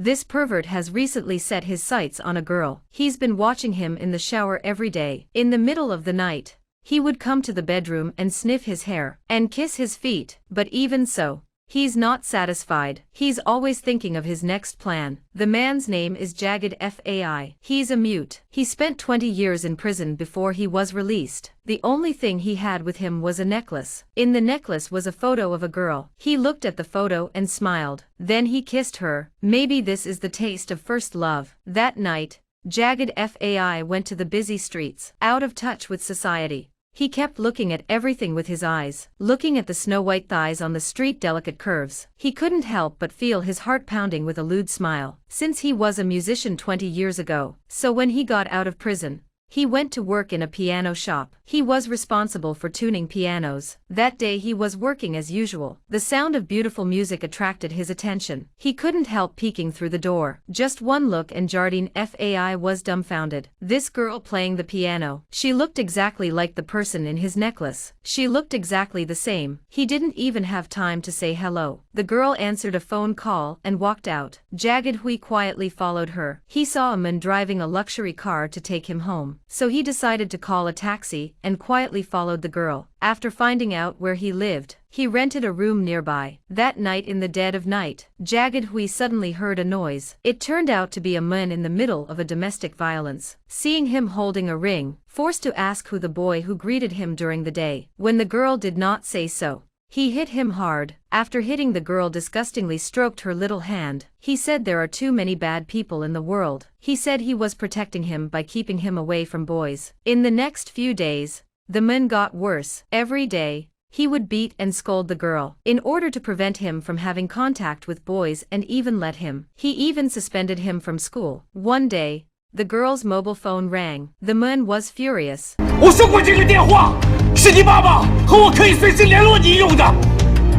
This pervert has recently set his sights on a girl. He's been watching him in the shower every day. In the middle of the night, he would come to the bedroom and sniff his hair and kiss his feet, but even so, he's not satisfied. He's always thinking of his next plan. The man's name is Jagged FAI. He's a mute. He spent 20 years in prison before he was released. The only thing he had with him was a necklace. In the necklace was a photo of a girl. He looked at the photo and smiled. Then he kissed her. Maybe this is the taste of first love. That night, Jagged FAI went to the busy streets, out of touch with society. He kept looking at everything with his eyes, looking at the snow-white thighs on the street, delicate curves. He couldn't help but feel his heart pounding with a lewd smile, since he was a musician 20 years ago. So when he got out of prison, he went to work in a piano shop. He was responsible for tuning pianos. That day he was working as usual. The sound of beautiful music attracted his attention. He couldn't help peeking through the door. Just one look and Jagged FAI was dumbfounded. This girl playing the piano. She looked exactly like the person in his necklace. She looked exactly the same. He didn't even have time to say hello. The girl answered a phone call and walked out. Jagged quietly followed her. He saw a man driving a luxury car to take him home. So he decided to call a taxi and quietly followed the girl. After finding out where he lived, he rented a room nearby. That night, in the dead of night, Jagged suddenly heard a noise. It turned out to be a man in the middle of a domestic violence. Seeing him holding a ring, forced to ask who the boy who greeted him during the day. When the girl did not say so, he hit him hard. After hitting, the girl disgustingly stroked her little hand. He said there are too many bad people in the world. He said he was protecting him by keeping him away from boys. In the next few days, the man got worse. Every day, he would beat and scold the girl, in order to prevent him from having contact with boys and even let him. He even suspended him from school. One day, the girl's mobile phone rang. The man was furious. 我说过这个电话是你爸爸和我可以随时联络你用的，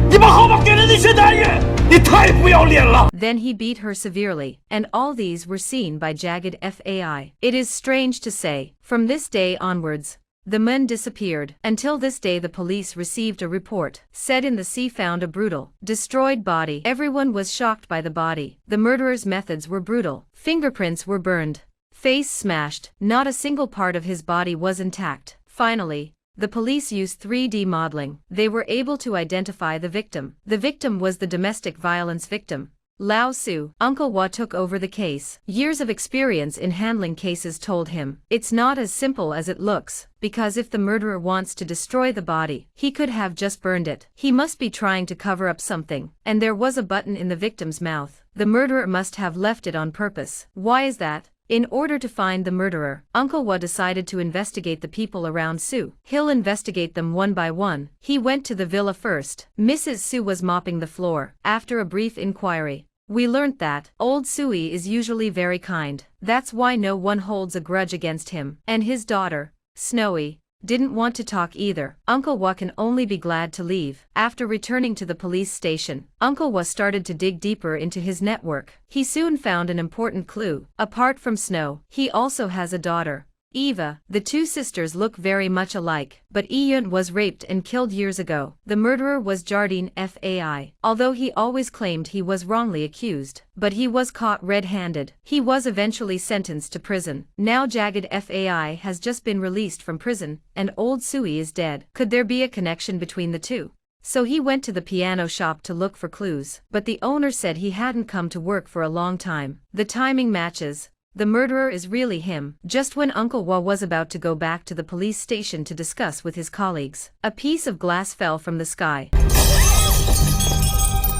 你把号码给了那些男人，你太不要脸了。 Then he beat her severely, and all these were seen by Jagged FAI. It is strange to say, from this day onwards, the man disappeared. Until this day the police received a report, said in the sea found a brutal, destroyed body. Everyone was shocked by the body. The murderer's methods were brutal. Fingerprints were burned, face smashed, not a single part of his body was intact. Finally, the police used 3D modeling. They were able to identify the victim. The victim was the domestic violence victim, Lao Su. Uncle Wa took over the case. Years of experience in handling cases told him, it's not as simple as it looks, because if the murderer wants to destroy the body, he could have just burned it. He must be trying to cover up something, and there was a button in the victim's mouth. The murderer must have left it on purpose. Why is that? In order to find the murderer, Uncle Wa decided to investigate the people around Su. He'll investigate them one by one. He went to the villa first. Mrs. Su was mopping the floor. After a brief inquiry, we learnt that old Sui is usually very kind. That's why no one holds a grudge against him. And his daughter, Snowy, didn't want to talk either. Uncle Wa can only be glad to leave. After returning to the police station, Uncle Wa started to dig deeper into his network. He soon found an important clue. Apart from Snow, he also has a daughter, Eva. The two sisters look very much alike, but Iyun was raped and killed years ago. The murderer was Jagged FAI, although he always claimed he was wrongly accused. But he was caught red-handed. He was eventually sentenced to prison. Now Jagged FAI has just been released from prison, and old Sui is dead. Could there be a connection between the two? So he went to the piano shop to look for clues, but the owner said he hadn't come to work for a long time. The timing matches. The murderer is really him. Just when Uncle Wa was about to go back to the police station to discuss with his colleagues, a piece of glass fell from the sky.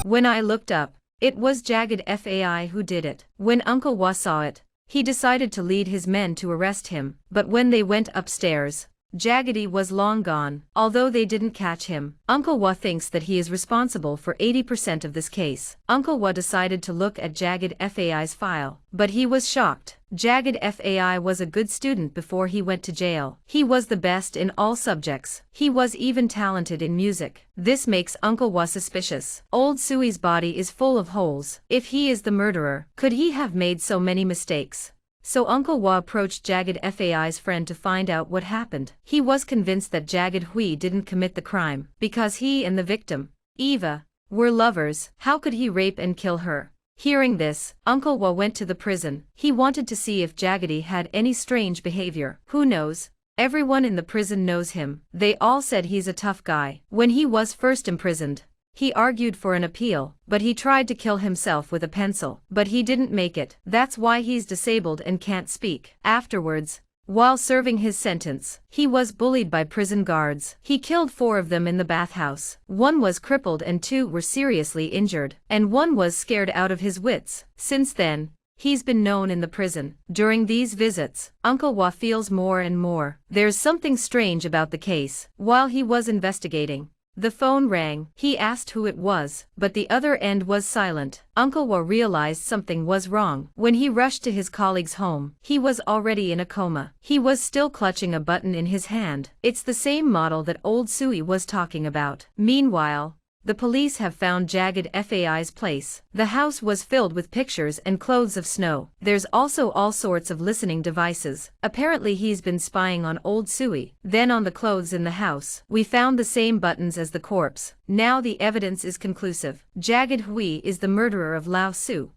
When I looked up, it was Jagged FAI who did it. When Uncle Wa saw it, he decided to lead his men to arrest him, but when they went upstairs, Jagged was long gone. Although they didn't catch him, Uncle Wa thinks that he is responsible for 80% of this case. Uncle Wa decided to look at Jagged FAI's file, but he was shocked. Jagged FAI was a good student before he went to jail. He was the best in all subjects. He was even talented in music. This makes Uncle Wa suspicious. Old Sui's body is full of holes. If he is the murderer, could he have made so many mistakes? So Uncle Wa approached Jagged FAI's friend to find out what happened. He was convinced that Jagged didn't commit the crime, because he and the victim, Eva, were lovers. How could he rape and kill her? Hearing this, Uncle Wa went to the prison. He wanted to see if Jagged had any strange behavior. Who knows? Everyone in the prison knows him. They all said he's a tough guy. When he was first imprisoned, he argued for an appeal, but he tried to kill himself with a pencil. But he didn't make it. That's why he's disabled and can't speak. Afterwards, while serving his sentence, he was bullied by prison guards. He killed 4 of them in the bathhouse. 1 was crippled and 2 were seriously injured, and 1 was scared out of his wits. Since then, he's been known in the prison. During these visits, Uncle Wa feels more and more there's something strange about the case. While he was investigating, the phone rang. He asked who it was, but the other end was silent. Uncle Wa realized something was wrong. When he rushed to his colleague's home, he was already in a coma. He was still clutching a button in his hand. It's the same model that old Sui was talking about. Meanwhile, the police have found Jagged Fai's place. The house was filled with pictures and clothes of Snow. There's also all sorts of listening devices. Apparently he's been spying on old Sui. Then on the clothes in the house, we found the same buttons as the corpse. Now the evidence is conclusive. Jagged Hui is the murderer of Lao Su.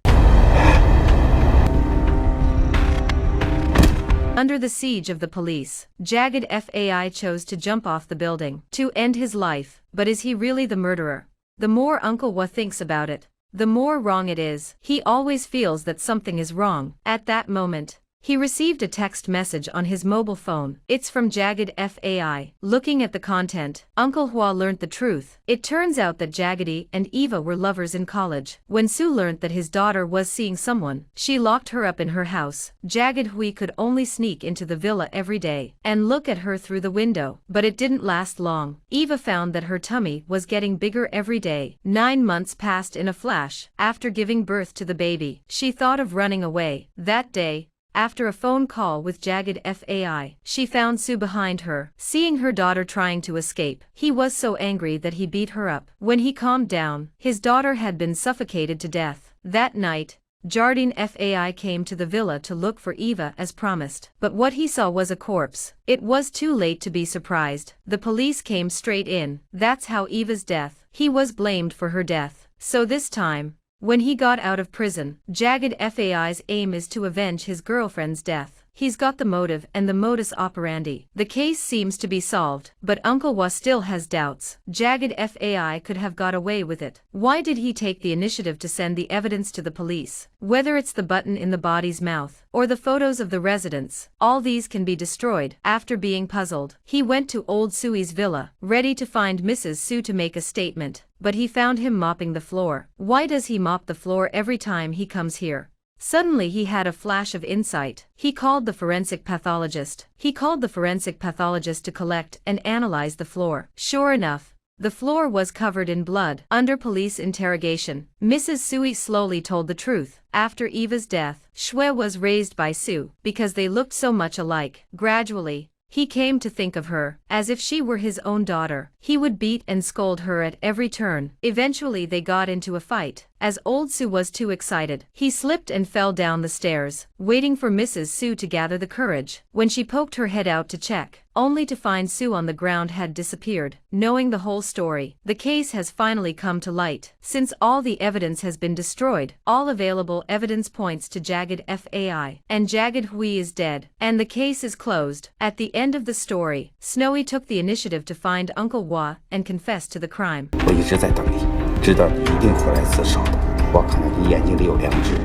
Under the siege of the police, Jagged Fai chose to jump off the building to end his life. But is he really the murderer? The more Uncle Wa thinks about it, the more wrong it is. He always feels that something is wrong. At that moment, he received a text message on his mobile phone. It's from Jagged Fai. Looking at the content, Uncle Hua learnt the truth. It turns out that Jagged and Eva were lovers in college. When Sue learnt that his daughter was seeing someone, she locked her up in her house. Jagged Hui could only sneak into the villa every day and look at her through the window. But it didn't last long. Eva found that her tummy was getting bigger every day. 9 months passed in a flash. After giving birth to the baby, she thought of running away. That day, after a phone call with Jagged Fai, she found Sue behind her. Seeing her daughter trying to escape, he was so angry that he beat her up. When he calmed down, his daughter had been suffocated to death. That night, Jardine Fai came to the villa to look for Eva as promised. But what he saw was a corpse. It was too late to be surprised. The police came straight in. That's how Eva's death. He was blamed for her death. So this time, when he got out of prison, Jagged Fai's aim is to avenge his girlfriend's death. He's got the motive and the modus operandi. The case seems to be solved, but Uncle Wa still has doubts. Jagged Fai could have got away with it. Why did he take the initiative to send the evidence to the police? Whether it's the button in the body's mouth, or the photos of the residents, all these can be destroyed. After being puzzled, he went to old Sui's villa, ready to find Mrs. Su to make a statement. But he found him mopping the floor. Why does he mop the floor every time he comes here? Suddenly he had a flash of insight. He called the forensic pathologist. To collect and analyze the floor. Sure enough, the floor was covered in blood. Under police interrogation, Mrs. Sui slowly told the truth. After Eva's death, Shui was raised by Su because they looked so much alike. Gradually, he came to think of her as if she were his own daughter. He would beat and scold her at every turn. Eventually they got into a fight. As old Su was too excited, he slipped and fell down the stairs, waiting for Mrs. Su to gather the courage. When she poked her head out to check, only to find Su on the ground had disappeared. Knowing the whole story, the case has finally come to light. Since all the evidence has been destroyed, all available evidence points to Jagged Fai, and Jagged Hui is dead, and the case is closed. At the end of the story, Snowy took the initiative to find Uncle Wa and confess to the crime. 我一直在等你，知道你一定会来自首的。我看到你眼睛里有良知。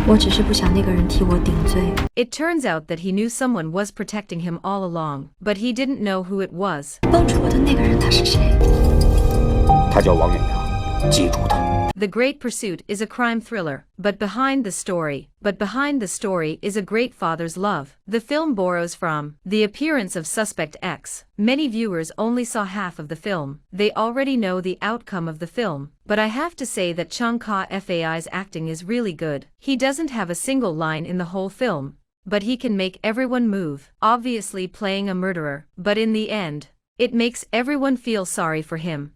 我只是不想那个人替我顶罪。 It turns out that he knew someone was protecting him all along, but he didn't know who it was. 帮助我的那个人他是谁？他叫王远阳，记住他。 The Great Pursuit is a crime thriller, but behind the story is a great father's love. The film borrows from the appearance of Suspect X. Many viewers only saw half of the film. They already know the outcome of the film, but I have to say that Chung Ka Fai's acting is really good. He doesn't have a single line in the whole film, but he can make everyone move, obviously playing a murderer, but in the end, it makes everyone feel sorry for him.